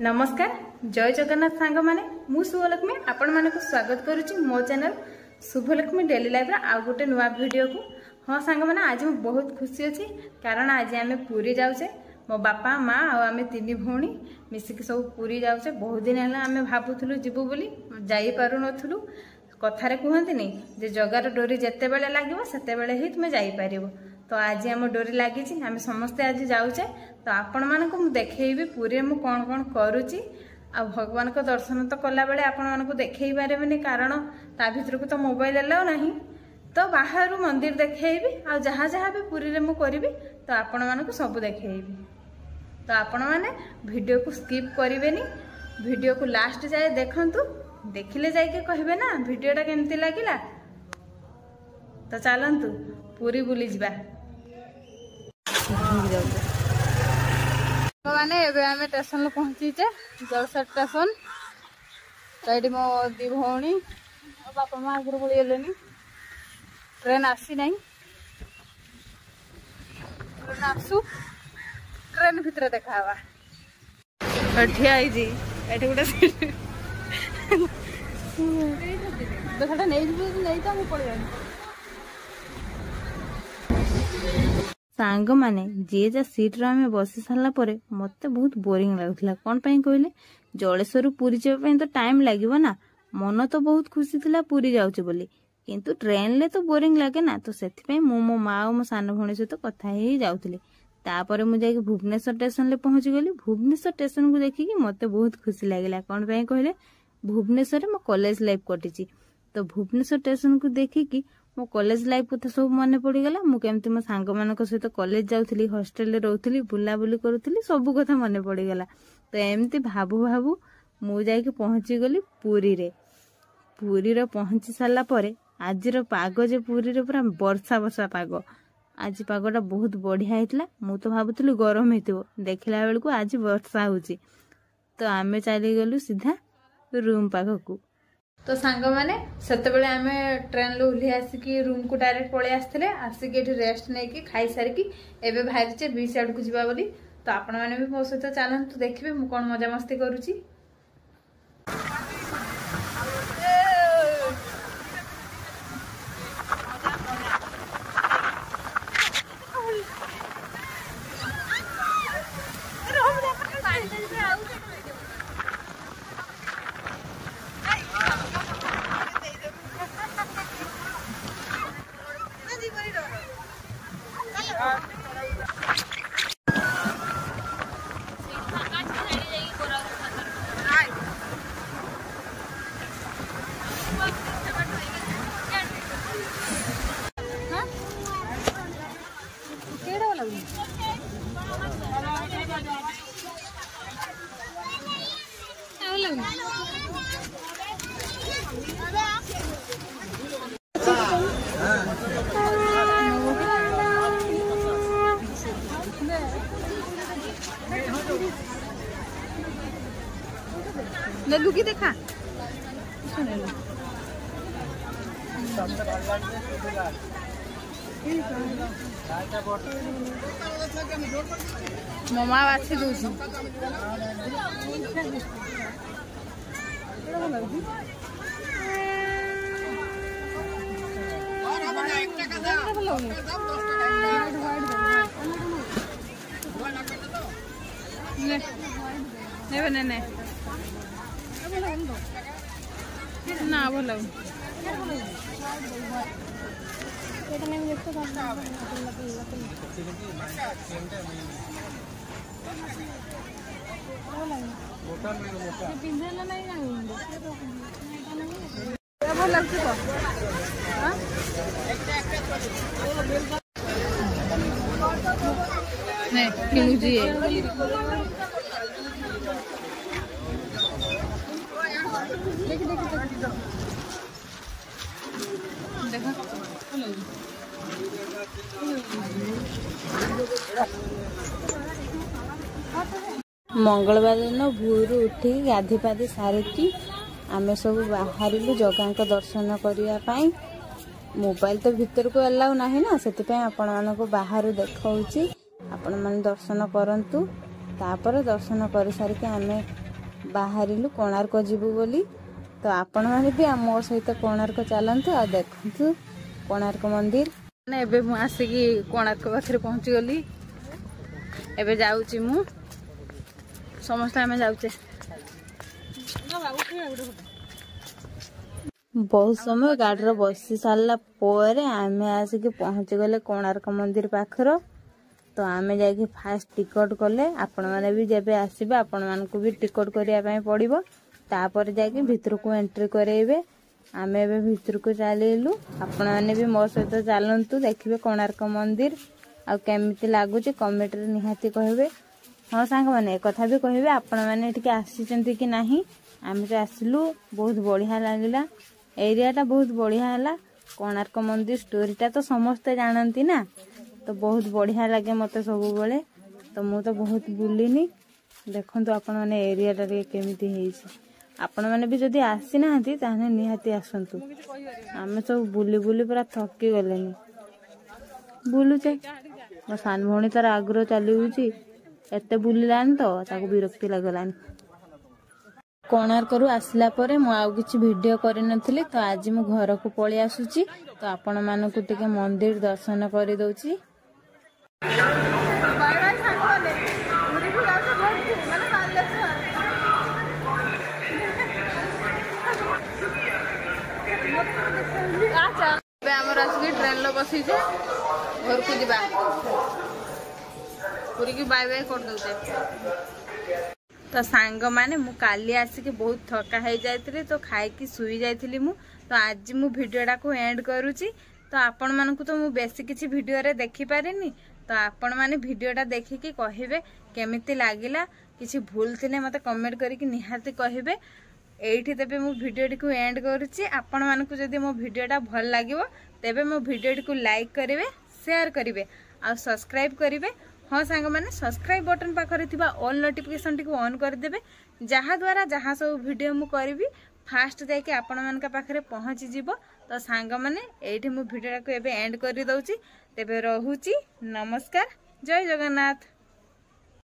नमस्कार जय जगन्नाथ सांग माने मु शुभलक्ष्मी आपण मानक स्वागत करुच्ची मो चैनल शुभलक्ष्मी डेली लाइफ आउ गोटे नुआ वीडियो को। हाँ सांग माने आज मैं बहुत खुशी अच्छी कारण आज आम पुरी जाऊे मो बापा माँ आम तीन भौणी मिसिक सब पुरी जाऊे। बहुत दिन है आम भावुलु जीवु बोली जाई पारु नथुलु। कथारे कहते नहीं जे जगार डोरी जिते बेले लगे सेते बेले ही तुम जापर। तो आज आम डोरी लगी आम समस्ते आज जाऊे। तो आपण मानक मु देखैबी पुरी मु कौन कौन करुच्ची आ भगवान को दर्शन तो कला बेले आपण मानक देखै पारेबनी कारण ता भीतर को तो मोबाइल अलाउ नहीं। तो बाहर मंदिर देखैबी आ जहाँ जहाँ भी पुरी रे मु करिबी तो आपण मानक सब देखैबी। तो आपण माने वीडियो को स्किप करिवेनी वीडियो को लास्ट जाए देखंतु देखिले जाइके कहबे ना वीडियोटा केमती लागिला। तो चलंतु पुरी बुली जिबा। माने एबे आमे स्टेशन पहुंचीचे जलसा स्टेशन। तो ये मो दी भौणी बापा माँ आगे पड़गले ट्रेन आसी ना ट्रेन आसू ट्रेन भितर देखा ठिया गोटे देखा नहीं तो मुझे पड़े सांग माने जी जा सीट रे आमे बसी सारा परे मते बहुत बोरिंग लगुला। कौन पाई कहले जलेश्वर पुरी जाए तो टाइम लगे ना। मन तो बहुत खुशी थिला पुरी जाऊचे बोली किंतु ट्रेन ले तो बोरिंग लगे ना। तो सेथिपई मो माँ और मो सान भौणी सहित कथा ही जाउथिले। तापर मु जाके भुवनेश्वर स्टेशन ले पहुंच गली। भुवनेश्वर स्टेशन को देखिकी मते बहुत खुशी लगिला। कौन पाई कहले भुवनेश्वर मो कॉलेज लाइफ कटिची। तो भुवनेश्वर स्टेशन को देखिकी मो कॉलेज लाइफ कथा सब मन पड़गला। मु केमती मो सांग मानक सहित कॉलेज जाउथली हॉस्टल रे रहउथली बुलाबुली करूथली सब कथा मन पड़गला। तो एमती भाबू भाबू मु जाके पहुंची गली पुरी रे। पुरी रे पहुंची सारा परे आजिर पाग जे पुरी रे पूरा वर्षा वर्षा पाग। आज पागटा बहुत बढ़िया होता। मु तो भावुली गरम हो देखला बेलू आज वर्षा होची। तो आमे चली गलु सीधा रूम पाखकू। तो सांग माने सेते बेले आमे ट्रेन लो उली आसिकी रूम को डायरेक्ट पळे आस्थिले आसिकी एठी रेस्ट नै की खाई सारिकी एबे बाहरचे बीच आड़ को जिबा बोली। तो आपण माने भी मो सहित चलंतु देखिबे मु कोन मजा मस्ती करूची। लुकी देखा ममा बाछी दूसरी ना भल मंगलवार दिन भोर उठी गाधी पाधी सारिकी आमे सब बाहर जगह दर्शन करने। मोबाइल तो भीतर को अलाउ ना ना से आपण मान बाहर देखा आपण मैंने दर्शन करंतु। तापर दर्शन कर सारिके आमे बाहरिलु कोणार्क जीवु बोली। तो आपण माने भी मो सहित कोणार्क चलतु आ देखु कोणार्क मंदिर। एबे मु आसिकी कोणार्क पाखरे पहुंची गली। एबे जाउची मु समस्त आमे जाउचे। बहुत समय गाड़ी बसी सारा पर आमे आसिक पहुंची गले कोणार्क मंदिर पाखर। तो आमे जाके फास्ट टिकट कले। आपण माने भी जेबे आसीबे आपण मानकु भी टिकट करिया पई पड़िबो। तापर जाके भीतर को एंट्री करेबे। आमे एबे भीतर को चलेलु। आपण माने भी मो सहित चलंतु देखिबे कोणार्क मंदिर आ केमिति लागुची कमेंट रे निहाती कहबे। हाँ सांग माने कथा भी कहबे आपण माने एठिके आसीचंती कि नाही। आमे जे आसिलु बहुत बढ़िया लागिला। एरियाटा बहुत बढ़िया है। कोणार्क मंदिर स्टोरीटा तो समस्ते जानती ना, तो बहुत बढ़िया लगे मत सब बेले। तो मु तो बहुत बुलिनी। देखो आपण मैंने एरियाटा केमिति हेइछि। आपण मैंने भी जदि आसी नाहंती ताने निहाती आसंतु। आमे सब बुली बुली पूरा थकी गलेनी। बुलुचे मो सान भौणी तार आग्रह चली होउची एते बुलिलानी तो ताको विरक्ति लागलानी। कोणार्क रु आसला परे मु आउ किछि वीडियो करि नथिली। तो आज मु घर को पळि आसुची। तो आपण मानकु टिके मंदिर दर्शन करि दउची। बाय बाय सांगले मुरी भी आसे बहुत माने काले अच्छा बे हमर आसी ट्रेन लो बसी जे घर को जिबा पूरी की बाय बाय कर दउचे। तो सांग माने मु काली आसिक बहुत थका हो जाती। तो खाई सुई जाइली मु। तो आज मु भिडियोटा को एंड करुची। तो आपण मानकु तो मु बेसी किछि भिडियो रे देखि पारेनी। तो आपण माने भिडियोटा देखिकी कहिबे केमिति लागिला। किछि भूल थिले मते कमेंट करिकि निहाती कहिबे। एठी तेबे मु भिडियोटी को एंड करुची। आपण मानकु जदि मो भिडियोटा भल लागिवो तेबे मो भिडियोटी को लाइक करिवे, शेयर करिवे आ सब्सक्राइब करिवे। हाँ सांग मैंने सब्सक्राइब बटन पाखरे थिबा ऑल नोटिफिकेशन टी ऑन कर देबे। जहा द्वारा जहा सब वीडियो मु करबी फास्ट जाके आपण मानका पाखरे पहुंची जिवो। तो सांग मैंने एठी मु वीडियो को एबे एंड करि दउची। तेबे रहूची। नमस्कार। जय जगन्नाथ।